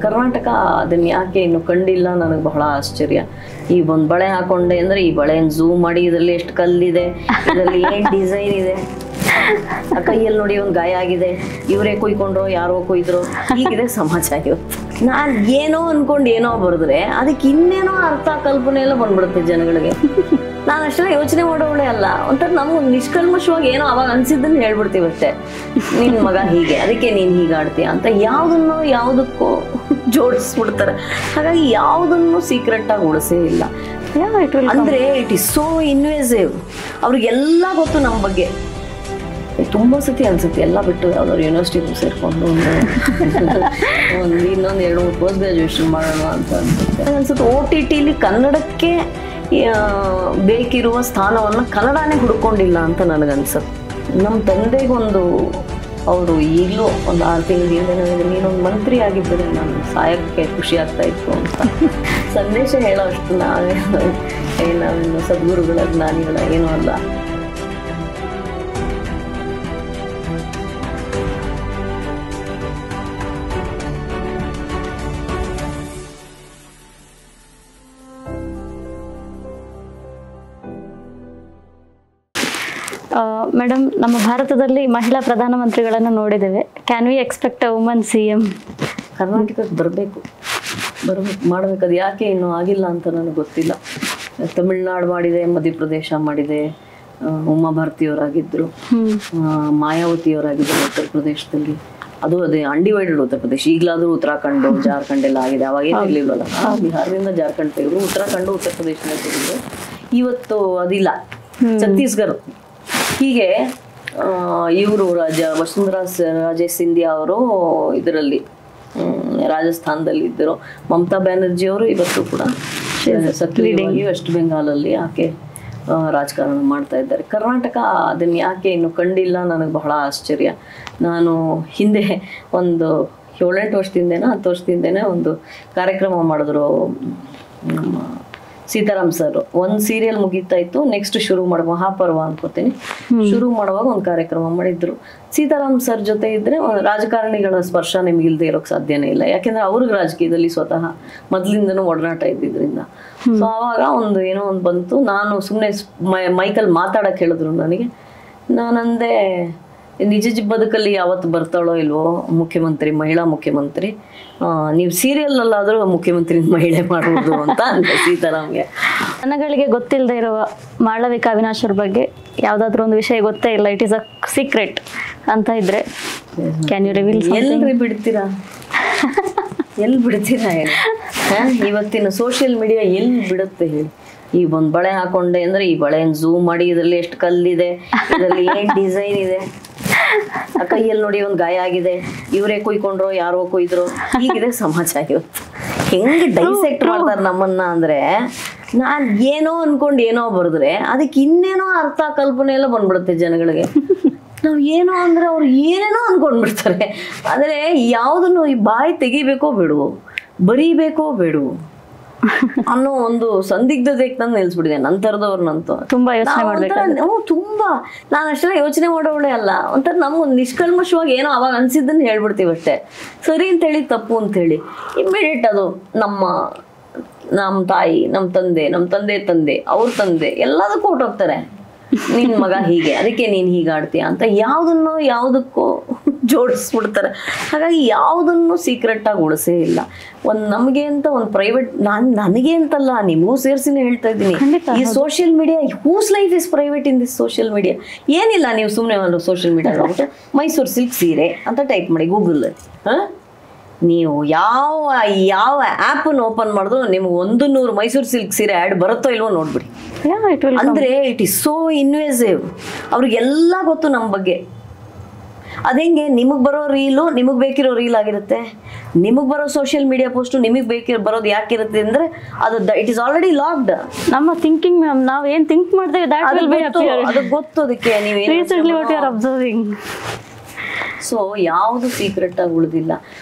ಕರ್ನಾಟಕ ಅದನ್ನ ಯಾಕೆ ಇನ್ನು ಕಂಡಿಲ್ಲ ನನಗೆ ಬಹಳ ಆಶ್ಚರ್ಯ. ಈ ಒಂದು ಬಳೆ ಹಾಕೊಂಡೆ ಅಂದ್ರೆ ಈ ಬಳೆಯನ್ನು ಝೂಮ್ ಮಾಡಿ ಇದರಲ್ಲಿ ಎಷ್ಟು ಕಲ್ಲಿದೆ, ಇದರಲ್ಲಿ ಏನ್ ಡಿಸೈನ್ ಇದೆ, ಆ ಕೈಯಲ್ಲಿ ನೋಡಿ ಒಂದು ಗಾಯ ಆಗಿದೆ, ಇವರೇ ಕೊಯ್ಕೊಂಡ್ರು ಯಾರೋ ಕೊಯ್ದ್ರು, ಹೀಗಿದೆ ಸಮಾಜ ಇವತ್ತು. ನಾನು ಏನೋ ಅನ್ಕೊಂಡು ಏನೋ ಬರೆದ್ರೆ ಅದಕ್ಕೆ ಇನ್ನೇನೋ ಅರ್ಥ ಕಲ್ಪನೆ ಎಲ್ಲ ಬಂದ್ಬಿಡುತ್ತೆ ಜನಗಳಿಗೆ. ನಾನು ಅಷ್ಟೆಲ್ಲ ಯೋಚನೆ ಮಾಡೋಳೆ ಅಲ್ಲ, ಒಂಥರ ನಮ್ಗೆ ನಿಷ್ಕಲ್ಮಶವಾಗಿ ಏನೋ ಅವಾಗ ಅನ್ಸಿದ್ದನ್ನು ಹೇಳ್ಬಿಡ್ತೀವಿ ಅಷ್ಟೇ. ನಿನ್ ಮಗ ಹೀಗೆ, ಅದಕ್ಕೆ ನೀನ್ ಹೀಗೆ ಆಡ್ತೀಯ ಅಂತ ಯಾವುದನ್ನು ಯಾವುದಕ್ಕೂ ಜೋಡಿಸ್ಬಿಡ್ತಾರೆ. ಹಾಗಾಗಿ ಯಾವುದನ್ನು ಸೀಕ್ರೆಟ್ ಆಗಿ ಉಳಿಸೇ ಇಲ್ಲ. ಅಂದ್ರೆ ಇಟ್ ಈಸ್ ಸೋ ಇನ್ವೇಸಿವ್. ಅವ್ರಿಗೆಲ್ಲ ಗೊತ್ತು ನಮ್ಮ ಬಗ್ಗೆ. ತುಂಬಾ ಸತಿ ಅನ್ಸುತ್ತೆ ಎಲ್ಲ ಬಿಟ್ಟು ಯಾವ್ದಾದ್ರು ಯೂನಿವರ್ಸಿಟಿ ಸೇರ್ಕೊಂಡು ಒಂದು ಇನ್ನೊಂದು 2-3 ಪೋಸ್ಟ್ ಗ್ರಾಜುಯೇಷನ್ ಮಾಡೋಣ ಅಂತ ಅನ್ಸುತ್ತೆ. OTT ಕನ್ನಡಕ್ಕೆ ಬೇಕಿರುವ ಸ್ಥಾನವನ್ನು ಕನ್ನಡನೇ ಹುಡ್ಕೊಂಡಿಲ್ಲ ಅಂತ ನನಗನ್ಸುತ್ತೆ. ನಮ್ಮ ತಂದೆಗೊಂದು ಅವರು ಈಗಲೂ ಒಂದು 6 ತಿಂಗಳಿಂದ ನೀನೊಂದು ಮಂತ್ರಿ ಆಗಿದ್ದರೆ ನಾನು ಸಾಯಕ್ಕೆ ಖುಷಿ ಆಗ್ತಾ ಇತ್ತು ಅಂತ ಸಂದೇಶ ಹೇಳೋ ಅಷ್ಟು ನಾನು ಸದ್ಗುರುಗಳ ಜ್ಞಾನಿಗಳ ಏನೂ ಅಲ್ಲ. ಮೇಡಮ್, ನಮ್ಮ ಭಾರತದಲ್ಲಿ ಮಹಿಳಾ ಪ್ರಧಾನಮಂತ್ರಿಗಳನ್ನು ನೋಡಿದ್ದೇವೆ. Can we expect a woman CM? ಕರ್ನಾಟಕಕ್ಕೆ ಬರಬೇಕು ಮಾಡಬೇಕು. ಅದು ಯಾಕೆ ಇನ್ನೂ ಆಗಿಲ್ಲ ಅಂತ ನನಗೆ ಗೊತ್ತಿಲ್ಲ. ತಮಿಳ್ನಾಡು ಮಾಡಿದೆ, ಮಧ್ಯಪ್ರದೇಶ ಮಾಡಿದೆ, ಉಮಾ ಭಾರತಿಯವರಾಗಿದ್ದರು, ಮಾಯಾವತಿಯವರಾಗಿದ್ದರು ಉತ್ತರ ಪ್ರದೇಶದಲ್ಲಿ. ಅದು ಅದೇ ಅನ್ಡಿವೈಡೆಡ್ ಉತ್ತರ ಪ್ರದೇಶ. ಈಗಲಾದರೂ ಉತ್ತರಾಖಂಡ್, ಜಾರ್ಖಂಡ್ ಎಲ್ಲ ಆಗಿದೆ. ಅವಾಗೇನು ಇರಲಿಲ್ವಲ್ಲ. ಬಿಹಾರದಿಂದ ಜಾರ್ಖಂಡ್ ತೆಗೆದ್ರು, ಉತ್ತರಾಖಂಡ ಉತ್ತರ ಪ್ರದೇಶದಿಂದ ತೆಗೆದ್ರು. ಇವತ್ತು ಅದಿಲ್ಲ. ಛತ್ತೀಸ್ಗಢ ಹೀಗೆ ಇವರು ವಸುಂಧರಾ ರಾಜೇ ಸಿಂಧಿಯಾ ಅವರು ಇದರಲ್ಲಿ ರಾಜಸ್ಥಾನದಲ್ಲಿ ಇದ್ದರು. ಮಮತಾ ಬ್ಯಾನರ್ಜಿ ಅವರು ಇವತ್ತು ಕೂಡ ಸಕ್ರಿಯವಾಗಿ ವೆಸ್ಟ್ ಬೆಂಗಾಲಲ್ಲಿ ಆಕೆ ರಾಜಕಾರಣ ಮಾಡ್ತಾ ಇದ್ದಾರೆ. ಕರ್ನಾಟಕ ಅದನ್ನ ಯಾಕೆ ಇನ್ನು ಕಂಡಿಲ್ಲ ನನಗೆ ಬಹಳ ಆಶ್ಚರ್ಯ. ನಾನು ಹಿಂದೆ ಒಂದು 7-8 ವರ್ಷದಿಂದೇನೋ 10 ವರ್ಷದಿಂದೇನೆ ಒಂದು ಕಾರ್ಯಕ್ರಮ ಮಾಡಿದ್ರು ನಮ್ಮ ಸೀತಾರಾಮ್ ಸರ್. ಒಂದು ಸೀರಿಯಲ್ ಮುಗೀತಾ ಇತ್ತು, ನೆಕ್ಸ್ಟ್ ಶುರು ಮಾಡುವ ಮಹಾಪರ್ವ ಅನ್ಕೋತೀನಿ, ಶುರು ಮಾಡುವಾಗ ಒಂದು ಕಾರ್ಯಕ್ರಮ ಮಾಡಿದ್ರು. ಸೀತಾರಾಮ್ ಸರ್ ಜೊತೆ ಇದ್ರೆ ರಾಜಕಾರಣಿಗಳ ಸ್ಪರ್ಶ ನಿಮ್ಗೆ ಇಲ್ದೇ ಇರೋಕ್ ಸಾಧ್ಯನೇ ಇಲ್ಲ. ಯಾಕೆಂದ್ರೆ ಅವ್ರಿಗೆ ರಾಜಕೀಯದಲ್ಲಿ ಸ್ವತಃ ಮೊದ್ಲಿಂದನೂ ಒಡನಾಟ ಇದ್ದಿದ್ರಿಂದ. ಸೊ ಆವಾಗ ಏನೋ ಒಂದು ಬಂತು. ನಾನು ಸುಮ್ಮನೆ ಮೈಕಲ್ಲಿ ಮಾತಾಡಕ್ ಹೇಳಿದ್ರು ನನಗೆ. ನಾನಂದೆ, ನಿಜ ಬದುಕಲ್ಲಿ ಯಾವತ್ತು ಬರ್ತಾಳೋ ಇಲ್ವೋ ಮುಖ್ಯಮಂತ್ರಿ, ಮಹಿಳಾ ಮುಖ್ಯಮಂತ್ರಿ, ನೀವು ಸೀರಿಯಲ್ನಲ್ಲಾದರೂ ಮುಖ್ಯಮಂತ್ರಿ ಮಹಿಳೆ ಮಾಡುವುದು ಅಂತ ಅಂದೆ ಸೀತಾರಾಮ್ಗೆ. ಜನಗಳಿಗೆ ಗೊತ್ತಿಲ್ಲದೆ ಇರುವ ಮಾಳವಿಕಾ ಅವಿನಾಶ್ ಅವ್ರ ಬಗ್ಗೆ ಯಾವುದಾದ್ರೂ ಒಂದು ವಿಷಯ ಗೊತ್ತೇ ಇಲ್ಲ, ಇಟ್ ಈಸ್ ಅ ಸೀಕ್ರೆಟ್ ಅಂತ ಇದ್ರೆ ಕ್ಯಾನ್ ಯು ರಿವೀಲ್? ಎಲ್ರಿ ಬಿಡ್ತೀರಾ, ಎಲ್ಲಿ ಬಿಡ್ತೀರಾ ಹೇಳಿ? ಇವತ್ತಿನ ಸೋಷಿಯಲ್ ಮೀಡಿಯಾ ಎಲ್ಲಿ ಬಿಡುತ್ತೆ ಹೇಳಿ? ಈ ಒಂದು ಬಳೆ ಹಾಕೊಂಡೆ ಅಂದ್ರೆ ಈ ಬಳೆಯನ್ನು ಝೂಮ್ ಮಾಡಿ ಇದರಲ್ಲಿ ಎಷ್ಟು ಕಲ್ಲಿದೆ, ಇದರಲ್ಲಿ ಏನ್ ಡಿಸೈನ್ ಇದೆ, ಆ ಕೈಯಲ್ಲಿ ನೋಡಿ ಒಂದು ಗಾಯ ಆಗಿದೆ, ಇವರೇ ಕೊಯ್ಕೊಂಡ್ರು ಯಾರೋ ಕೊಯ್ದ್ರು, ಹೀಗಿದೆ ಸಮಾಜ ಇವತ್ತು. ಹೆಂಗೆ ಡೈಸೆಕ್ಟ್ ಮಾಡ್ತಾರೆ ನಮ್ಮನ್ನ ಅಂದ್ರೆ, ನಾನು ಏನೋ ಅನ್ಕೊಂಡು ಏನೋ ಬರೆದ್ರೆ ಅದಕ್ಕೆ ಇನ್ನೇನೋ ಅರ್ಥ ಕಲ್ಪನೆ ಎಲ್ಲ ಬಂದ್ಬಿಡುತ್ತೆ ಜನಗಳಿಗೆ. ನಾವು ಏನೋ ಅಂದ್ರೆ ಅವ್ರು ಏನೇನೋ ಅನ್ಕೊಂಡ್ಬಿಡ್ತಾರೆ. ಆದರೆ ಯಾವುದನ್ನು ಈ ಬಾಯಿ ತೆಗಿಬೇಕೋ ಬೇಡವೋ, ಬರೀಬೇಕೋ ಬೇಡವೋ ಅನ್ನೋ ಒಂದು ಸಂದಿಗ್ಧತೆಗೆ ತಂದು ನಿಲ್ಸ್ಬಿಟ್ಟಿದೆ ನಂತರದವ್ರನ್ನಂತೂ. ತುಂಬಾ ಯೋಚನೆ ಮಾಡ್ಬೇಕು. ತುಂಬಾ ನಾನು ಅಷ್ಟೆಲ್ಲ ಯೋಚನೆ ಮಾಡೋಳೆ ಅಲ್ಲ, ಒಂಥರ ನಮ್ಗೊಂದು ನಿಷ್ಕಲ್ಮಶವಾಗಿ ಏನೋ ಅವಾಗ ಅನ್ಸಿದ್ದನ್ನು ಹೇಳ್ಬಿಡ್ತೀವಿ ಅಷ್ಟೇ. ಸರಿ ಅಂತೇಳಿ ತಪ್ಪು ಅಂತೇಳಿ ಇಮ್ಮಿಡಿಯೇಟ್ ಅದು ನಮ್ಮ ತಾಯಿ, ನಮ್ಮ ತಂದೆ ಅವ್ರ ತಂದೆ ಎಲ್ಲದಕ್ಕೂ ಹೊರಟೋಗ್ತಾರೆ. ನಿನ್ ಮಗ ಹೀಗೆ, ಅದಕ್ಕೆ ನೀನ್ ಹೀಗೆ ಆಡ್ತೀಯ ಅಂತ ಯಾವುದಕ್ಕೂ ಜೋಡಿಸ್ಬಿಡ್ತಾರೆ. ಹಾಗಾಗಿ ಯಾವುದನ್ನು ಸೀಕ್ರೆಟ್ ಆಗಿ ಉಳಿಸೇ ಇಲ್ಲ. ನಮಗೆ ಅಂತ ಒಂದು ಪ್ರೈವೇಟ್, ನನಗೆ ಅಂತಲ್ಲ ನಿಮಗೂ ಸೇರಿಸಿನೇ ಹೇಳ್ತಾ ಇದ್ದೀನಿ. ಈ social media, whose life is private in this social media. ಏನಿಲ್ಲ, ನೀವು ಸುಮ್ಮನೆ ಒಂದು ಸೋಷಿಯಲ್ ಮೀಡಿಯಾ ಹೋಗ್ಬಿಟ್ಟು ಮೈಸೂರು ಸಿಲ್ಕ್ ಸೀರೆ ಅಂತ ಟೈಪ್ ಮಾಡಿ ಗೂಗಲ್. ನೀವು ಯಾವ ಆ್ಯಪನ್ನು ಓಪನ್ ಮಾಡಿದ್ರು ನಿಮ್ಗೆ 100 ಮೈಸೂರು ಸಿಲ್ಕ್ ಸೀರೆ ಆ್ಯಡ್ ಬರುತ್ತೋ ಇಲ್ವೋ ನೋಡ್ಬಿಡಿ. ಅಂದ್ರೆ ಇಟ್ ಈಸ್ ಸೋ ಇನ್ವೇಸಿವ್. ಅವ್ರಿಗೆಲ್ಲ ಗೊತ್ತು ನಮ್ಮ ಬಗ್ಗೆ. ಅದೇಂಗೆ ನಿಮಗೆ ಬರೋ ರೀಲು ನಿಮಗೆ ಬೇಕಿರೋ ರೀಲ್ ಆಗಿರುತ್ತೆ, ನಿಮಗೆ ಬರೋ ಸೋಷಿಯಲ್ ಮೀಡಿಯಾ ಪೋಸ್ಟು ನಿಮಗೆ ಬರೋದು ಯಾಕಿರುತ್ತೆ ಅಂದ್ರೆ ಅದು ಇಟ್ ಈಸ್ ಆಲ್ರೆಡಿ ಲಾಕ್ಡ್. ನಮ್ಮ ಥಿಂಕಿಂಗ್, ನಾವು ಏನು ಥಿಂಕ್ ಮಾಡ್ತೇವೆ ಅದು ಗೊತ್ತು. ಅದಕ್ಕೆ ಅಬ್ಸರ್ವಿಂಗ್. ಸೊ ಯಾವುದು ಸೀಕ್ರೆಟ್ ಆಗಿ ಉಳಿದಿಲ್ಲ.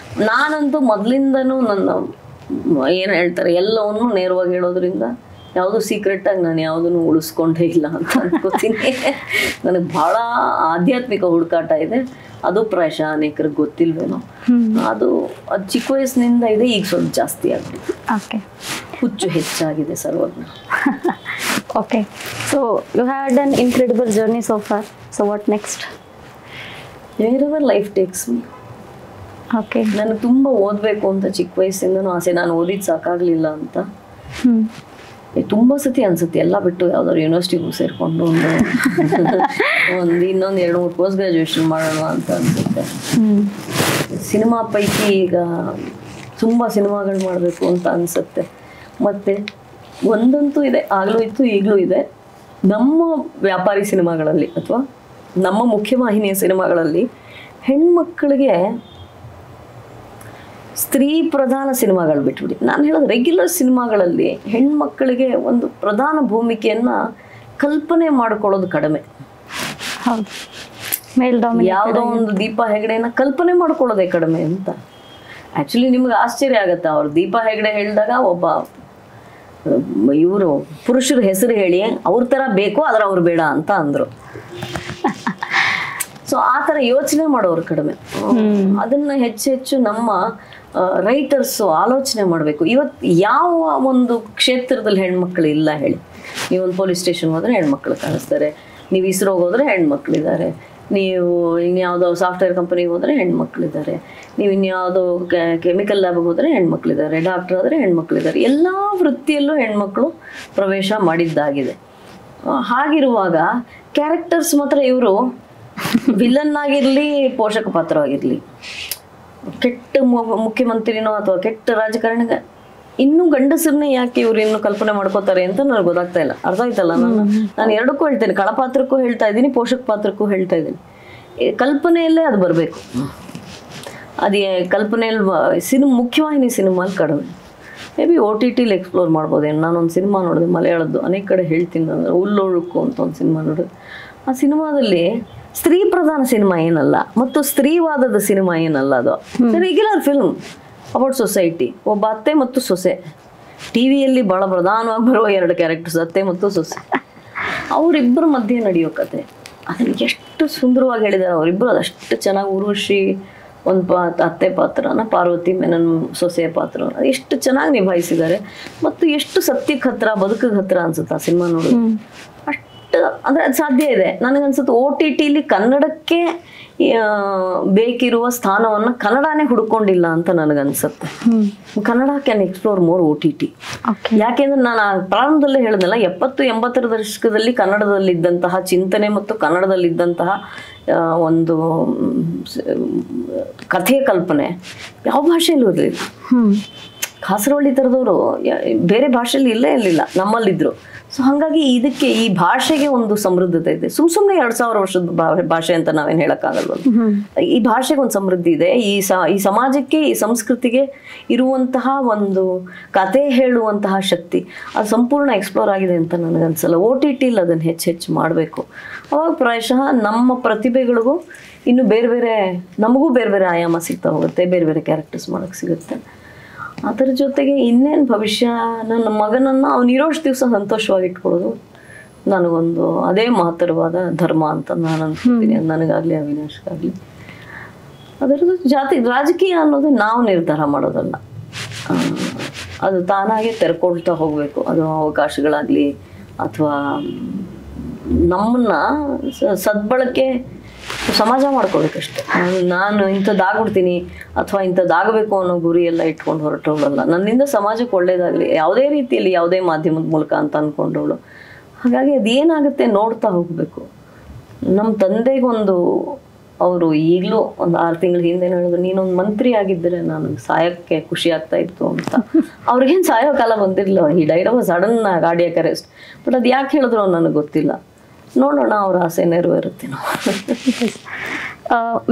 ನಾನಂತೂ ಮೊದಲಿಂದನೂ ನನ್ನ ಏನು ಹೇಳ್ತಾರೆ ಎಲ್ಲವನ್ನೂ ನೇರವಾಗಿ ಹೇಳೋದ್ರಿಂದ ಯಾವುದು ಸೀಕ್ರೆಟಾಗಿ ನಾನು ಯಾವುದನ್ನು ಉಳಿಸ್ಕೊಂಡೇ ಇಲ್ಲ ಅಂತ ಅನ್ಕೋತೀನಿ. ನನಗೆ ಭಾಳ ಆಧ್ಯಾತ್ಮಿಕ ಹುಡುಕಾಟ ಇದೆ. ಅದು ಪ್ರಾಯಶಃ ಅನೇಕರಿಗೆ ಗೊತ್ತಿಲ್ವೇನೋ. ಅದು ಚಿಕ್ಕ ವಯಸ್ಸಿನಿಂದ ಇದೆ, ಈಗ ಸ್ವಲ್ಪ ಜಾಸ್ತಿ ಆಗಿದೆ. ಓಕೆ, ಹುಚ್ಚು ಹೆಚ್ಚಾಗಿದೆ Sarvajna. Okay, so you had an incredible journey so far. So what next? Wherever life takes me. Okay, ನನಗೆ ತುಂಬ ಓದಬೇಕು ಅಂತ ಚಿಕ್ಕ ವಯಸ್ಸಿಂದನೂ ಆಸೆ. ನಾನು ಓದಿದ್ದು ಸಾಕಾಗಲಿಲ್ಲ ಅಂತ ತುಂಬ ಸತಿ ಅನ್ಸುತ್ತೆ. ಎಲ್ಲ ಬಿಟ್ಟು ಯಾವ್ದಾದ್ರು ಯೂನಿವರ್ಸಿಟಿಗೂ ಸೇರಿಕೊಂಡು ಇನ್ನೊಂದು 2-3 ಪೋಸ್ಟ್ ಗ್ರಾಜುಯೇಷನ್ ಮಾಡೋಣ ಅಂತ ಅನ್ಸುತ್ತೆ. ಸಿನಿಮಾ ಪೈಕಿ ಈಗ ತುಂಬ ಸಿನಿಮಾಗಳು ಮಾಡಬೇಕು ಅಂತ ಅನ್ಸುತ್ತೆ. ಮತ್ತು ಒಂದಂತೂ ಇದೆ, ಆಗಲೂ ಇತ್ತು ಈಗಲೂ ಇದೆ, ನಮ್ಮ ವ್ಯಾಪಾರಿ ಸಿನಿಮಾಗಳಲ್ಲಿ ಅಥವಾ ನಮ್ಮ ಮುಖ್ಯವಾಹಿನಿಯ ಸಿನಿಮಾಗಳಲ್ಲಿ ಹೆಣ್ಮಕ್ಳಿಗೆ ಸ್ತ್ರೀ ಪ್ರಧಾನ ಸಿನಿಮಾಗಳು ಬಿಟ್ಬಿಡಿ, ನಾನು ಹೇಳೋದು ರೆಗ್ಯುಲರ್ ಸಿನಿಮಾಗಳಲ್ಲಿ ಹೆಣ್ಮಕ್ಳಿಗೆ ಒಂದು ಪ್ರಧಾನ ಭೂಮಿಕೆಯನ್ನು ಕಲ್ಪನೆ ಮಾಡ್ಕೊಳ್ಳೋದು ಕಡಿಮೆ. ಹೌದು, ಮೇಲ್ ಡಾಮಿನೇಟೆಡ್. ಯಾವುದೋ ಒಂದು ದೀಪಾ ಹೆಗ್ಡೆನ ಕಲ್ಪನೆ ಮಾಡ್ಕೊಳ್ಳೋದೇ ಕಡಿಮೆ ಅಂತ. ಆ್ಯಕ್ಚುಲಿ ನಿಮ್ಗೆ ಆಶ್ಚರ್ಯ ಆಗುತ್ತೆ, ಅವ್ರು ದೀಪಾ ಹೆಗ್ಡೆ ಹೇಳಿದಾಗ ಒಬ್ಬ ಇವರು ಪುರುಷರ ಹೆಸರು ಹೇಳಿ ಅವ್ರ ಥರ ಬೇಕು ಆದರೆ ಅವ್ರು ಬೇಡ ಅಂತ ಅಂದರು. ಸೊ ಆ ಥರ ಯೋಚನೆ ಮಾಡೋರು ಕಡಿಮೆ. ಅದನ್ನು ಹೆಚ್ಚು ನಮ್ಮ ರೈಟರ್ಸು ಆಲೋಚನೆ ಮಾಡಬೇಕು. ಇವತ್ತು ಯಾವ ಒಂದು ಕ್ಷೇತ್ರದಲ್ಲಿ ಹೆಣ್ಮಕ್ಳು ಇಲ್ಲ ಹೇಳಿ? ನೀವೊಂದು ಪೊಲೀಸ್ ಸ್ಟೇಷನ್ ಹೋದರೆ ಹೆಣ್ಮಕ್ಳು ಕಾಣಿಸ್ತಾರೆ, ನೀವು ಇಸ್ರೋಗೆ ಹೋದರೆ ಹೆಣ್ಮಕ್ಳಿದ್ದಾರೆ, ನೀವು ಇನ್ಯಾವುದೋ ಸಾಫ್ಟ್ವೇರ್ ಕಂಪನಿಗೆ ಹೋದರೆ ಹೆಣ್ಮಕ್ಳಿದ್ದಾರೆ, ನೀವು ಇನ್ಯಾವುದೋ ಕೆಮಿಕಲ್ ಲ್ಯಾಬ್ಗೆ ಹೋದರೆ ಹೆಣ್ಮಕ್ಳಿದ್ದಾರೆ, ಡಾಕ್ಟರ್ ಆದರೆ ಹೆಣ್ಮಕ್ಳಿದ್ದಾರೆ. ಎಲ್ಲ ವೃತ್ತಿಯಲ್ಲೂ ಹೆಣ್ಮಕ್ಳು ಪ್ರವೇಶ ಮಾಡಿದ್ದಾಗಿದೆ. ಹಾಗಿರುವಾಗ ಕ್ಯಾರೆಕ್ಟರ್ಸ್ ಮಾತ್ರ ಇವರು ವಿಲನ್ ಆಗಿರಲಿ, ಪೋಷಕ ಪಾತ್ರವಾಗಿರಲಿ, ಕೆಟ್ಟ ಮುಖ್ಯಮಂತ್ರಿನೋ ಅಥವಾ ಕೆಟ್ಟ ರಾಜಕಾರಣಿಗ, ಇನ್ನೂ ಗಂಡಸರನ್ನೇ ಯಾಕೆ ಇವ್ರು ಇನ್ನು ಕಲ್ಪನೆ ಮಾಡ್ಕೋತಾರೆ ಅಂತ ನನಗೆ ಗೊತ್ತಾಗ್ತಾ ಇಲ್ಲ. ಅರ್ಥ ಆಯ್ತಲ್ಲ? ನಾನು ಎರಡಕ್ಕೂ ಹೇಳ್ತೇನೆ, ಕಳ ಪಾತ್ರಕ್ಕೂ ಹೇಳ್ತಾ ಇದ್ದೀನಿ, ಪೋಷಕ ಪಾತ್ರಕ್ಕೂ ಹೇಳ್ತಾ ಇದ್ದೀನಿ. ಕಲ್ಪನೆಯಲ್ಲೇ ಅದು ಬರಬೇಕು. ಅದೇ ಕಲ್ಪನೆಯಲ್ಲಿ ಮುಖ್ಯವಾಹಿನಿ ಸಿನಿಮಾಲ್ಲಿ ಕಡಿಮೆ. ಮೇ ಬಿ OTTಲಿ ಎಕ್ಸ್ಪ್ಲೋರ್ ಮಾಡ್ಬೋದೇನು. ನಾನೊಂದು ಸಿನಿಮಾ ನೋಡಿದೆ ಮಲಯಾಳದ್ದು, ಅನೇಕ ಕಡೆ ಹೇಳ್ತೀನಿ ನಾನು, ಉಲ್ಲೊಳುಕು ಅಂತ ಒಂದು ಸಿನಿಮಾ ನೋಡಿದೆ. ಆ ಸಿನಿಮಾದಲ್ಲಿ ಸ್ತ್ರೀ ಪ್ರಧಾನ ಸಿನಿಮಾ ಏನಲ್ಲ ಮತ್ತು ಸ್ತ್ರೀವಾದದ ಸಿನಿಮಾ ಏನಲ್ಲ, ಅದು ರೆಗ್ಯುಲರ್ ಫಿಲ್ಮ್ ಅಬೌಟ್ ಸೊಸೈಟಿ. ಒಬ್ಬ ಅತ್ತೆ ಮತ್ತು ಸೊಸೆ, ಟಿವಿಯಲ್ಲಿ ಭಾಳ ಪ್ರಧಾನವಾಗಿ ಬರುವ 2 ಕ್ಯಾರೆಕ್ಟರ್ಸ್, ಅತ್ತೆ ಮತ್ತು ಸೊಸೆ, ಅವರಿಬ್ಬರ ಮಧ್ಯೆ ನಡೆಯೋ ಕತೆ. ಅದನ್ನು ಎಷ್ಟು ಸುಂದರವಾಗಿ ಹೇಳಿದ್ದಾರೆ ಅವರಿಬ್ಬರು. ಅದಷ್ಟು ಚೆನ್ನಾಗಿ ಊರ್ವಶಿ ಒಂದು ಅತ್ತೆ ಪಾತ್ರನ, ಪಾರ್ವತಿ ಮೆನನ್ ಸೊಸೆಯ ಪಾತ್ರ ಎಷ್ಟು ಚೆನ್ನಾಗಿ ನಿಭಾಯಿಸಿದ್ದಾರೆ. ಮತ್ತು ಎಷ್ಟು ಸತ್ಯಕ್ಕೆ ಹತ್ರ, ಬದುಕಿಗೆ ಹತ್ರ ಅನ್ಸುತ್ತೆ ಆ ಸಿನಿಮಾ ನೋಡಿ. ಅಷ್ಟು ಅಂದರೆ ಅದು ಸಾಧ್ಯ ಇದೆ. ನನಗನ್ಸುತ್ತೆ OTTಲಿ ಕನ್ನಡಕ್ಕೆ ಬೇಕಿರುವ ಸ್ಥಾನವನ್ನು ಕನ್ನಡನೇ ಹುಡ್ಕೊಂಡಿಲ್ಲ ಅಂತ ನನಗನ್ಸುತ್ತೆ. Kannada can explore more OTT. ಯಾಕೆಂದ್ರೆ ನಾನು ಪ್ರಾರಂಭದಲ್ಲೇ ಹೇಳಿದ್ನಲ್ಲ, 70-80ರ ದಶಕದಲ್ಲಿ ಕನ್ನಡದಲ್ಲಿದ್ದಂತಹ ಚಿಂತನೆ ಮತ್ತು ಕನ್ನಡದಲ್ಲಿದ್ದಂತಹ ಒಂದು ಕಥೆಯ ಕಲ್ಪನೆ ಯಾವ ಭಾಷೆಯಲ್ಲೂ ಇರಲಿಲ್ಲ. ಕಾಸರವಳ್ಳಿ ಥರದವರು ಬೇರೆ ಭಾಷೆಯಲ್ಲಿ ಇಲ್ಲೇ ಇರಲಿಲ್ಲ, ನಮ್ಮಲ್ಲಿದ್ದರು. ಸೊ ಹಾಗಾಗಿ ಇದಕ್ಕೆ, ಈ ಭಾಷೆಗೆ ಒಂದು ಸಮೃದ್ಧತೆ ಇದೆ. ಸುಮ್ಮನೆ 2000 ವರ್ಷದ ಭಾಷೆ ಅಂತ ನಾವೇನು ಹೇಳೋಕ್ಕಾಗಲ್ವಲ್ಲ. ಈ ಭಾಷೆಗೆ ಒಂದು ಸಮೃದ್ಧಿ ಇದೆ. ಈ ಸಮಾಜಕ್ಕೆ, ಈ ಸಂಸ್ಕೃತಿಗೆ ಇರುವಂತಹ ಒಂದು ಕತೆ ಹೇಳುವಂತಹ ಶಕ್ತಿ ಅದು ಸಂಪೂರ್ಣ ಎಕ್ಸ್ಪ್ಲೋರ್ ಆಗಿದೆ ಅಂತ ನನಗನ್ಸಲ್ಲ. OTTಲಿ ಅದನ್ನು ಹೆಚ್ಚು ಮಾಡಬೇಕು. ಅವಾಗ ಪ್ರಾಯಶಃ ನಮ್ಮ ಪ್ರತಿಭೆಗಳಿಗೂ ಇನ್ನು ನಮಗೂ ಬೇರೆ ಬೇರೆ ಆಯಾಮ ಸಿಗ್ತಾ ಹೋಗುತ್ತೆ, ಬೇರೆ ಬೇರೆ ಕ್ಯಾರೆಕ್ಟರ್ಸ್ ಮಾಡೋಕ್ಕೆ ಸಿಗುತ್ತೆ. ಅದರ ಜೊತೆಗೆ ಇನ್ನೇನು ಭವಿಷ್ಯ, ನನ್ನ ಮಗನನ್ನು ಅವನಿರೋಷ್ಟು ದಿವಸ ಸಂತೋಷವಾಗಿ ಇಟ್ಕೊಳ್ಳೋದು ನನಗೊಂದು ಅದೇ ಮಹತ್ತರವಾದ ಧರ್ಮ ಅಂತ ನಾನು ಅನ್ಕೊತೀನಿ. ನನಗಾಗಲಿ ಅವಿನಾಶ್ಗಾಗಲಿ. ಅದರದ್ದು ರಾಜಕೀಯ ಅನ್ನೋದು ನಾವು ನಿರ್ಧಾರ ಮಾಡೋದಲ್ಲ, ಅದು ತಾನಾಗೆ ತೆರ್ಕೊಳ್ತಾ ಹೋಗಬೇಕು. ಅದು ಅವಕಾಶಗಳಾಗಲಿ ಅಥವಾ ನಮ್ಮನ್ನ ಸದ್ಬಳಕೆ ಸಮಾಜ ಮಾಡ್ಕೋಬೇಕಷ್ಟೆ. ನಾನು ಇಂಥದ್ದಾಗ್ಬಿಡ್ತೀನಿ ಅಥವಾ ಇಂಥದ್ದಾಗಬೇಕು ಅನ್ನೋ ಗುರಿ ಎಲ್ಲ ಇಟ್ಕೊಂಡು ಹೊರಟೋಳಲ್ಲ. ನನ್ನಿಂದ ಸಮಾಜಕ್ಕೆ ಒಳ್ಳೇದಾಗಲಿ ಯಾವುದೇ ರೀತಿಯಲ್ಲಿ, ಯಾವುದೇ ಮಾಧ್ಯಮದ ಮೂಲಕ ಅಂತ ಅಂದ್ಕೊಂಡವಳು. ಹಾಗಾಗಿ ಅದೇನಾಗುತ್ತೆ ನೋಡ್ತಾ ಹೋಗಬೇಕು. ನಮ್ಮ ತಂದೆಗೊಂದು, ಅವರು ಈಗಲೂ ಒಂದು 6 ತಿಂಗಳ ಹಿಂದೆ ಹೇಳಿದ್ರು, ನೀನೊಂದು ಮಂತ್ರಿ ಆಗಿದ್ದರೆ ನಾನು ಸಾಯೋಕ್ಕೆ ಖುಷಿ ಆಗ್ತಾ ಇತ್ತು ಅಂತ. ಅವ್ರಿಗೇನು ಸಾಯೋ ಕಾಲ ಬಂದಿರಲಿಲ್ಲ, ಈ ಡೈರವ ಸಡನ್ ಕಾರ್ಡಿಯಾಕ್ ಅರೆಸ್ಟ್. ಬಟ್ ಅದು ಯಾಕೆ ಹೇಳಿದ್ರು ನನಗೆ ಗೊತ್ತಿಲ್ಲ. ನೋಡೋಣ, ಅವ್ರ ಆಸೆ ನೆರವೇರುತ್ತೆ.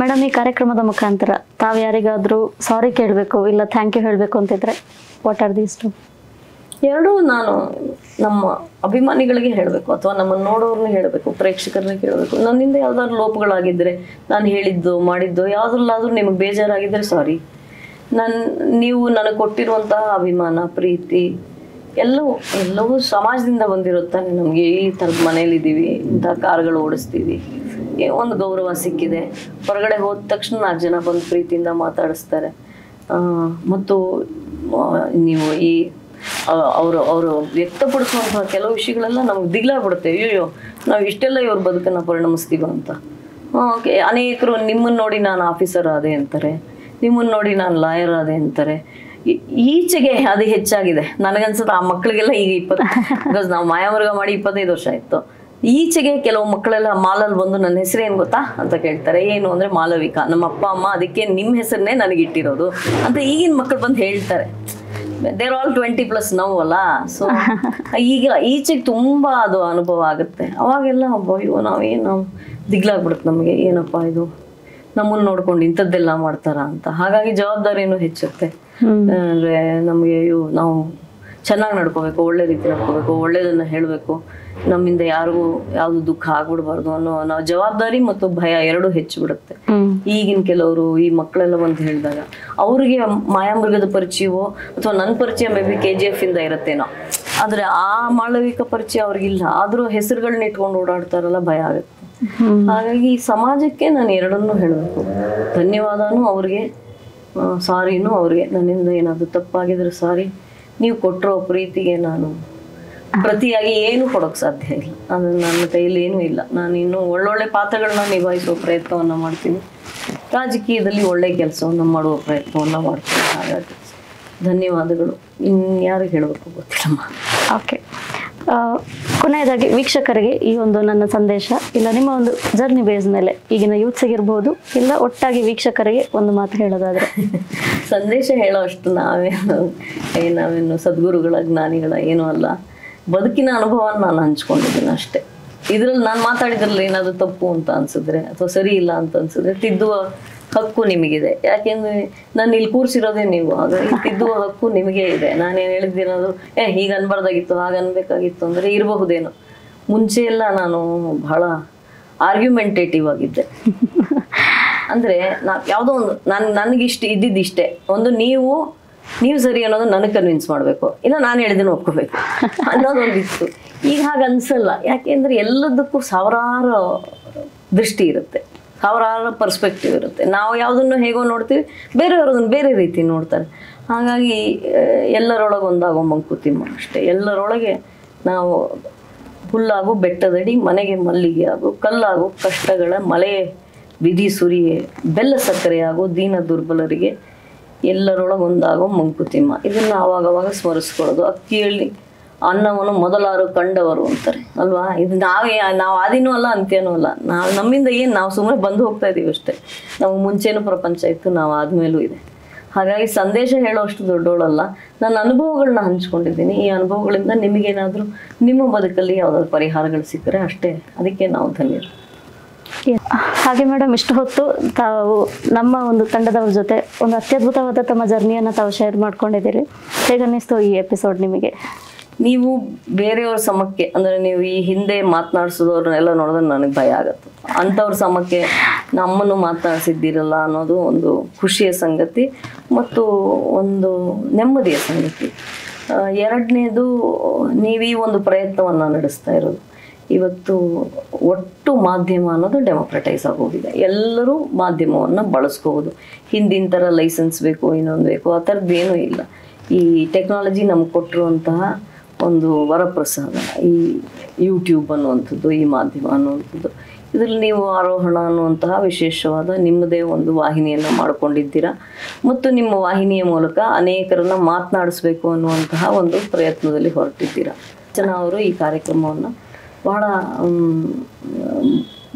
ಮೇಡಮ್, ಈ ಕಾರ್ಯಕ್ರಮದ ಮುಖಾಂತರ ತಾವು ಯಾರಿಗಾದರೂ ಸಾರಿ ಕೇಳಬೇಕು ಇಲ್ಲ ಥ್ಯಾಂಕ್ ಯು ಹೇಳಬೇಕು ಅಂತಿದ್ರೆ ವಾಟ್ ಆರ್ ದೀಸ್ ಟು? ಎರಡೂ ನಾನು ನಮ್ಮ ಅಭಿಮಾನಿಗಳಿಗೆ ಹೇಳಬೇಕು ಅಥವಾ ನಮ್ಮನ್ನು ನೋಡೋರ್ನ ಹೇಳಬೇಕು, ಪ್ರೇಕ್ಷಕರನ್ನ ಕೇಳಬೇಕು. ನನ್ನಿಂದ ಯಾವ್ದಾದ್ರು ಲೋಪಗಳಾಗಿದ್ದರೆ, ನಾನು ಹೇಳಿದ್ದು ಮಾಡಿದ್ದು ಯಾವುದ್ರಲ್ಲಾದ್ರೂ ನಿಮಗೆ ಬೇಜಾರಾಗಿದ್ದರೆ ಸಾರಿ. ನೀವು ನನಗೆ ಕೊಟ್ಟಿರುವಂತಹ ಅಭಿಮಾನ, ಪ್ರೀತಿ, ಎಲ್ಲವೂ ಸಮಾಜದಿಂದ ಬಂದಿರುತ್ತಾನೆ. ನಮಗೆ ಈ ಥರದ ಮನೇಲಿದ್ದೀವಿ, ಇಂಥ ಕಾರ್ಗಳು ಓಡಿಸ್ತೀವಿ, ಒಂದು ಗೌರವ ಸಿಕ್ಕಿದೆ, ಹೊರಗಡೆ ಹೋದ ತಕ್ಷಣ 4 ಜನ ಬಂದು ಪ್ರೀತಿಯಿಂದ ಮಾತಾಡಿಸ್ತಾರೆ. ಮತ್ತು ನೀವು ಈ ಅವರು ವ್ಯಕ್ತಪಡಿಸುವಂತಹ ಕೆಲವು ವಿಷಯಗಳೆಲ್ಲ ನಮ್ಗೆ ದಿಗ್ಲಾಗ್ಬಿಡುತ್ತೆ. ಅಯ್ಯೋ ನಾವು ಇಷ್ಟೆಲ್ಲ ಇವ್ರ ಬದುಕನ್ನು ಪರಿಣಮಿಸ್ತೀವ ಅಂತ. ಓಕೆ, ಅನೇಕರು ನಿಮ್ಮನ್ನು ನೋಡಿ ನಾನು ಆಫೀಸರ್ ಆದೆ ಅಂತಾರೆ, ನಿಮ್ಮನ್ನು ನೋಡಿ ನಾನು ಲಾಯರ್ ಆದೆ ಅಂತಾರೆ. ಈಚೆಗೆ ಅದು ಹೆಚ್ಚಾಗಿದೆ ನನಗನ್ಸುತ್ತೆ. ಆ ಮಕ್ಕಳಿಗೆಲ್ಲ ಈಗ 20 ಬಿಕಾಸ್ ನಾವು ಮಾಯಾವರ್ಗ ಮಾಡಿ 25 ವರ್ಷ ಆಯಿತು. ಈಚೆಗೆ ಕೆಲವು ಮಕ್ಕಳೆಲ್ಲ ಮಾಲಲ್ಲಿ ಬಂದು ನನ್ನ ಹೆಸರು ಏನು ಗೊತ್ತಾ ಅಂತ ಕೇಳ್ತಾರೆ. ಏನು ಅಂದರೆ ಮಾಲವಿಕಾ, ನಮ್ಮ ಅಪ್ಪ ಅಮ್ಮ ಅದಕ್ಕೆ ನಿಮ್ಮ ಹೆಸರನ್ನೇ ನನಗಿಟ್ಟಿರೋದು ಅಂತ ಈಗಿನ ಮಕ್ಕಳು ಬಂದು ಹೇಳ್ತಾರೆ. ದೇರ್ ಆಲ್ 20+ ನಾವು ಅಲ್ಲ. ಸೊ ಈಗ ಈಚೆಗೆ ತುಂಬ ಅದು ಅನುಭವ ಆಗುತ್ತೆ. ಅವಾಗೆಲ್ಲ ಅಯ್ಯೋ ನಾವು ದಿಗ್ಲಾಗ್ಬಿಡುತ್ತೆ ನಮಗೆ, ಏನಪ್ಪ ಇದು ನಮ್ಮನ್ನು ನೋಡ್ಕೊಂಡು ಇಂಥದ್ದೆಲ್ಲ ಮಾಡ್ತಾರ ಅಂತ. ಹಾಗಾಗಿ ಜವಾಬ್ದಾರಿನೂ ಹೆಚ್ಚುತ್ತೆ. ಅಂದರೆ ನಮಗೆ ನಾವು ಚೆನ್ನಾಗಿ ನಡ್ಕೋಬೇಕು, ಒಳ್ಳೆ ರೀತಿ ನಡ್ಕೋಬೇಕು, ಒಳ್ಳೇದನ್ನು ಹೇಳಬೇಕು, ನಮ್ಮಿಂದ ಯಾರಿಗೂ ಯಾವುದು ದುಃಖ ಆಗ್ಬಿಡ್ಬಾರ್ದು ಅನ್ನೋ ನಾವು ಜವಾಬ್ದಾರಿ ಮತ್ತು ಭಯ ಎರಡೂ ಹೆಚ್ಚಿಬಿಡುತ್ತೆ. ಈಗಿನ ಕೆಲವರು ಈ ಮಕ್ಕಳೆಲ್ಲ ಬಂದು ಹೇಳಿದಾಗ ಅವ್ರಿಗೆ ಮಾಯಾಮೃಗದ ಪರಿಚಯವೋ ಅಥವಾ ನನ್ನ ಪರಿಚಯ ಮೇ ಬಿ KGF ಇಂದ ಇರುತ್ತೇನೋ, ಆದರೆ ಆ ಮಾಳವಿಕ ಪರಿಚಯ ಅವ್ರಿಗಿಲ್ಲ. ಆದರೂ ಹೆಸರುಗಳನ್ನ ಇಟ್ಕೊಂಡು ಓಡಾಡ್ತಾರಲ್ಲ, ಭಯ ಆಗುತ್ತೆ. ಹಾಗಾಗಿ ಈ ಸಮಾಜಕ್ಕೆ ನಾನು ಎರಡನ್ನೂ ಹೇಳಬೇಕು. ಧನ್ಯವಾದನೂ ಅವ್ರಿಗೆ, ಸಾರಿನೂ ಅವ್ರಿಗೆ. ನನ್ನಿಂದ ಏನಾದರೂ ತಪ್ಪಾಗಿದ್ರೆ ಸಾರಿ. ನೀವು ಕೊಟ್ಟಿರೋ ಪ್ರೀತಿಗೆ ನಾನು ಪ್ರತಿಯಾಗಿ ಏನು ಕೊಡೋಕೆ ಸಾಧ್ಯ ಇಲ್ಲ. ಅದು ನನ್ನ ಕೈಯಲ್ಲಿ ಏನೂ ಇಲ್ಲ. ನಾನು ಇನ್ನೂ ಒಳ್ಳೊಳ್ಳೆ ಪಾತ್ರಗಳನ್ನ ನಿಭಾಯಿಸುವ ಪ್ರಯತ್ನವನ್ನು ಮಾಡ್ತೀನಿ. ರಾಜಕೀಯದಲ್ಲಿ ಒಳ್ಳೆ ಕೆಲಸವನ್ನು ಮಾಡುವ ಪ್ರಯತ್ನವನ್ನು ಮಾಡ್ತೀನಿ. ಹಾಗಾಗಿ ಧನ್ಯವಾದಗಳು. ಇನ್ಯಾರಿಗೆ ಹೇಳಬೇಕು ಗೊತ್ತಿಲ್ಲಮ್ಮ. ಓಕೆ, ಕೊನೆಯದಾಗಿ ವೀಕ್ಷಕರಿಗೆ ಈ ಒಂದು ನನ್ನ ಸಂದೇಶ ಇಲ್ಲ ನಿಮ್ಮ ಒಂದು ಜರ್ನಿ ಬೇಸ್ ಮೇಲೆ ಈಗಿನ ಯೂತ್ಸಿಗಿರ್ಬೋದು ಇಲ್ಲ ಒಟ್ಟಾಗಿ ವೀಕ್ಷಕರಿಗೆ ಒಂದು ಮಾತು ಹೇಳೋದಾದ್ರೆ? ಸಂದೇಶ ಹೇಳೋ ಅಷ್ಟು ನಾವೇನು ಸದ್ಗುರುಗಳ ಜ್ಞಾನಿಗಳ ಏನೂ ಅಲ್ಲ. ಬದುಕಿನ ಅನುಭವನ ನಾನು ಹಂಚ್ಕೊಂಡಿದ್ದೀನಿ ಅಷ್ಟೇ. ಇದರಲ್ಲಿ ನಾನು ಮಾತಾಡಿದ್ರಲ್ಲಿ ಏನಾದರೂ ತಪ್ಪು ಅಂತ ಅನ್ಸಿದ್ರೆ ಅಥವಾ ಸರಿ ಇಲ್ಲ ಅಂತ ಅನ್ಸಿದ್ರೆ ತಿದ್ದುವ ಹಕ್ಕು ನಿಮಗಿದೆ. ಯಾಕೆಂದ್ರೆ ನಾನು ಇಲ್ಲಿ ಕೂರಿಸಿರೋದೇ ನೀವು, ಹಾಗಾಗಿ ತಿದ್ದುವ ಹಕ್ಕು ನಿಮಗೇ ಇದೆ. ನಾನೇನು ಹೇಳಿದ್ದೀನದು ಹೀಗೆ ಅನ್ಬಾರ್ದಾಗಿತ್ತು, ಹಾಗೆ ಅನ್ಬೇಕಾಗಿತ್ತು ಅಂದರೆ ಇರಬಹುದೇನೋ. ಮುಂಚೆ ಎಲ್ಲ ನಾನು ಬಹಳ ಆರ್ಗ್ಯುಮೆಂಟೇಟಿವ್ ಆಗಿದ್ದೆ. ಅಂದರೆ ಯಾವುದೋ ಒಂದು ನನಗಿಷ್ಟು ಇದ್ದಿದ್ದಿಷ್ಟೇ, ಒಂದು ನೀವು ಸರಿ ಅನ್ನೋದು ನನಗೆ ಕನ್ವಿನ್ಸ್ ಮಾಡಬೇಕು, ಇಲ್ಲ ನಾನು ಹೇಳಿದ್ದೀನಿ ಒಪ್ಕೋಬೇಕು ಅನ್ನೋದೊಂದಿತ್ತು. ಈಗ ಹಾಗೆ ಅನ್ಸಲ್ಲ. ಯಾಕೆಂದರೆ ಎಲ್ಲದಕ್ಕೂ ಸಾವಿರಾರು ದೃಷ್ಟಿ ಇರುತ್ತೆ, ಸಾವಿರಾರು ಪರ್ಸ್ಪೆಕ್ಟಿವ್ ಇರುತ್ತೆ. ನಾವು ಯಾವುದನ್ನು ಹೇಗೋ ನೋಡ್ತೀವಿ, ಬೇರೆಯವರು ಅದನ್ನು ಬೇರೆ ರೀತಿ ನೋಡ್ತಾರೆ. ಹಾಗಾಗಿ ಎಲ್ಲರೊಳಗೆ ಒಂದಾಗೋ ಮಂಕುತಿಮ್ಮ ಅಷ್ಟೇ. ಎಲ್ಲರೊಳಗೆ ನಾವು ಹುಲ್ಲಾಗು ಬೆಟ್ಟದಡಿ ಮನೆಗೆ ಮಲ್ಲಿಗೆ ಆಗು, ಕಲ್ಲಾಗು ಕಷ್ಟಗಳ ಮಳೆ ವಿಧಿ ಸುರಿಯೇ, ಬೆಲ್ಲ ಸಕ್ಕರೆಯಾಗು ದೀನ ದುರ್ಬಲರಿಗೆ, ಎಲ್ಲರೊಳಗೊಂದಾಗೋ ಮಂಕುತಿಮ್ಮ. ಇದನ್ನು ಆವಾಗವಾಗ ಸ್ಮರಿಸ್ಕೊಳ್ಳೋದು. ಅಕ್ಕಿಯಲ್ಲಿ ಅನ್ನವನ್ನು ಮೊದಲಾರು ಕಂಡವರು ಅಂತಾರೆ ಅಲ್ವಾ. ಇದು ನಾವು ಆದಿನೂ ಅಲ್ಲ ಅಂತ್ಯನೂ ಅಲ್ಲ. ನಮ್ಮಿಂದ ಏನು, ನಾವು ಸುಮ್ಮನೆ ಬಂದು ಹೋಗ್ತಾ ಇದ್ದೀವಿ ಅಷ್ಟೇ. ನಾವು ಮುಂಚೆನೂ ಪ್ರಪಂಚ ಇತ್ತು, ನಾವು ಆದಮೇಲೂ ಇದೆ. ಹಾಗಾಗಿ ಸಂದೇಶ ಹೇಳೋ ಅಷ್ಟು ದೊಡ್ಡೋಳಲ್ಲ. ನನ್ನ ಅನುಭವಗಳನ್ನ ಹಂಚ್ಕೊಂಡಿದ್ದೀನಿ. ಈ ಅನುಭವಗಳಿಂದ ನಿಮಗೇನಾದರೂ ನಿಮ್ಮ ಬದುಕಲ್ಲಿ ಯಾವುದಾದ್ರು ಪರಿಹಾರಗಳು ಸಿಕ್ಕರೆ ಅಷ್ಟೇ, ಅದಕ್ಕೆ ನಾವು ಧನ್ಯರು. ಹಾಗೆ ಮೇಡಮ್, ಇಷ್ಟು ಹೊತ್ತು ತಾವು ನಮ್ಮ ಒಂದು ತಂಡದವ್ರ ಜೊತೆ ಒಂದು ಅತ್ಯದ್ಭುತವಾದ ತಮ್ಮ ಜರ್ನಿಯನ್ನು ತಾವು ಶೇರ್ ಮಾಡ್ಕೊಂಡಿದ್ದೀರಿ. ಹೇಗನ್ನಿಸ್ತು ಈ ಎಪಿಸೋಡ್ ನಿಮಗೆ? ನೀವು ಬೇರೆಯವ್ರ ಸಮಕ್ಕೆ, ಅಂದರೆ ನೀವು ಈ ಹಿಂದೆ ಮಾತನಾಡಿಸೋದವ್ರನ್ನೆಲ್ಲ ನೋಡಿದ್ರೆ ನನಗೆ ಭಯ ಆಗುತ್ತೆ. ಅಂಥವ್ರ ಸಮಕ್ಕೆ ನಮ್ಮನ್ನು ಮಾತನಾಡಿಸಿದ್ದೀರಲ್ಲ ಅನ್ನೋದು ಒಂದು ಖುಷಿಯ ಸಂಗತಿ ಮತ್ತು ಒಂದು ನೆಮ್ಮದಿಯ ಸಂಗತಿ. ಎರಡನೇದು, ನೀವು ಈ ಒಂದು ಪ್ರಯತ್ನವನ್ನು ನಡೆಸ್ತಾ ಇರೋದು. ಇವತ್ತು ಒಟ್ಟು ಮಾಧ್ಯಮ ಅನ್ನೋದು ಡೆಮೋಕ್ರಟೈಸ್ ಆಗೋಗಿದೆ. ಎಲ್ಲರೂ ಮಾಧ್ಯಮವನ್ನು ಬಳಸ್ಕೋಬೋದು. ಹಿಂದಿನ ಥರ ಲೈಸೆನ್ಸ್ ಬೇಕು, ಇನ್ನೊಂದು ಬೇಕು, ಆ ಥರದ್ದೇನೂ ಇಲ್ಲ. ಈ ಟೆಕ್ನಾಲಜಿ ನಮ್ಗೆ ಕೊಟ್ಟಿರುವಂತಹ ಒಂದು ವರಪ್ರಸಾದ ಈ ಯೂಟ್ಯೂಬ್ ಅನ್ನುವಂಥದ್ದು, ಈ ಮಾಧ್ಯಮ ಅನ್ನುವಂಥದ್ದು. ಇದರಲ್ಲಿ ನೀವು ಆರೋಹಣ ಅನ್ನುವಂತಹ ವಿಶೇಷವಾದ ನಿಮ್ಮದೇ ಒಂದು ವಾಹಿನಿಯನ್ನು ಮಾಡಿಕೊಂಡಿದ್ದೀರಾ ಮತ್ತು ನಿಮ್ಮ ವಾಹಿನಿಯ ಮೂಲಕ ಅನೇಕರನ್ನು ಮಾತನಾಡಿಸ್ಬೇಕು ಅನ್ನುವಂತಹ ಒಂದು ಪ್ರಯತ್ನದಲ್ಲಿ ಹೊರಟಿದ್ದೀರಾ. ರಚನಾ ಅವರು ಈ ಕಾರ್ಯಕ್ರಮವನ್ನು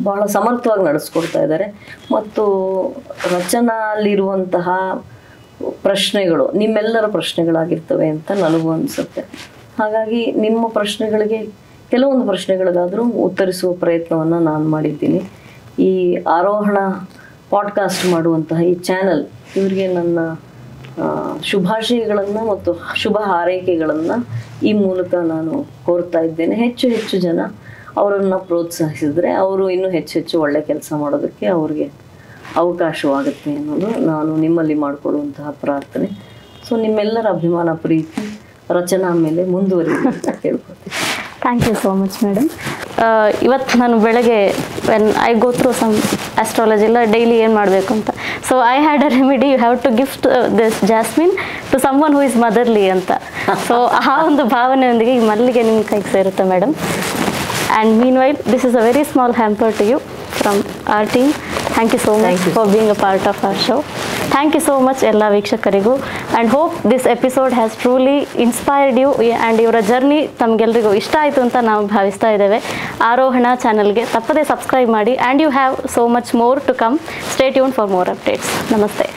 ಬಹಳ ಸಮರ್ಥವಾಗಿ ನಡೆಸ್ಕೊಡ್ತಾ ಇದ್ದಾರೆ ಮತ್ತು ರಚನಾಲ್ಲಿರುವಂತಹ ಪ್ರಶ್ನೆಗಳು ನಿಮ್ಮೆಲ್ಲರ ಪ್ರಶ್ನೆಗಳಾಗಿರ್ತವೆ ಅಂತ ನನಗೂ ಅನಿಸುತ್ತೆ. ಹಾಗಾಗಿ ನಿಮ್ಮ ಪ್ರಶ್ನೆಗಳಿಗೆ ಕೆಲವೊಂದು ಪ್ರಶ್ನೆಗಳಿಗಾದರೂ ಉತ್ತರಿಸುವ ಪ್ರಯತ್ನವನ್ನು ನಾನು ಮಾಡಿದ್ದೀನಿ. ಈ ಆರೋಹಣ ಪಾಡ್ಕಾಸ್ಟ್ ಮಾಡುವಂತಹ ಈ ಚಾನಲ್ ಇವರಿಗೆ ನನ್ನ ಶುಭಾಶಯಗಳನ್ನು ಮತ್ತು ಶುಭ ಹಾರೈಕೆಗಳನ್ನು ಈ ಮೂಲಕ ನಾನು ಕೋರ್ತಾ ಇದ್ದೇನೆ. ಹೆಚ್ಚು ಹೆಚ್ಚು ಜನ ಅವರನ್ನು ಪ್ರೋತ್ಸಾಹಿಸಿದ್ರೆ ಅವರು ಇನ್ನೂ ಹೆಚ್ಚು ಒಳ್ಳೆ ಕೆಲಸ ಮಾಡೋದಕ್ಕೆ ಅವ್ರಿಗೆ ಅವಕಾಶವಾಗುತ್ತೆ ಅನ್ನೋದು ನಾನು ನಿಮ್ಮಲ್ಲಿ ಮಾಡಿಕೊಡುವಂತಹ ಪ್ರಾರ್ಥನೆ. ಸೊ ನಿಮ್ಮೆಲ್ಲರ ಅಭಿಮಾನ ಪ್ರೀತಿ ರಚನಾ ಮೇಲೆ ಮುಂದುವರಿಲಿ ಅಂತ ಕೇಳ್ಕೊತೀನಿ. Thank you so much madam. ಇವತ್ತು ನಾನು ಬೆಳಗ್ಗೆ when I go through some astrology ಎಲ್ಲ ಡೈಲಿ ಏನು ಮಾಡಬೇಕು ಅಂತ, so I had a remedy, you have to gift this jasmine to someone who is motherly ಅಂತ. ಸೊ ಆ ಒಂದು ಭಾವನೆಯೊಂದಿಗೆ ಈ ಮಲ್ಲಿಗೆ ನಿಮ್ಮ ಕೈಗೆ ಸೇರುತ್ತೆ madam. And meanwhile this is a very small hamper to you from our team. Thank you so much for being a part of our show. Thank you so much ಎಲ್ಲ ವೀಕ್ಷಕರಿಗೂ. And hope this episode has truly inspired you and ಇವರ journey ತಮಗೆಲ್ಲರಿಗೂ ಇಷ್ಟ ಆಯಿತು ಅಂತ ನಾವು ಭಾವಿಸ್ತಾ ಇದ್ದೇವೆ. ಆರೋಹಣ ಚಾನಲ್ಗೆ ತಪ್ಪದೇ ಸಬ್ಸ್ಕ್ರೈಬ್ ಮಾಡಿ. And you have so much more to come. Stay tune for more updates. ನಮಸ್ತೆ.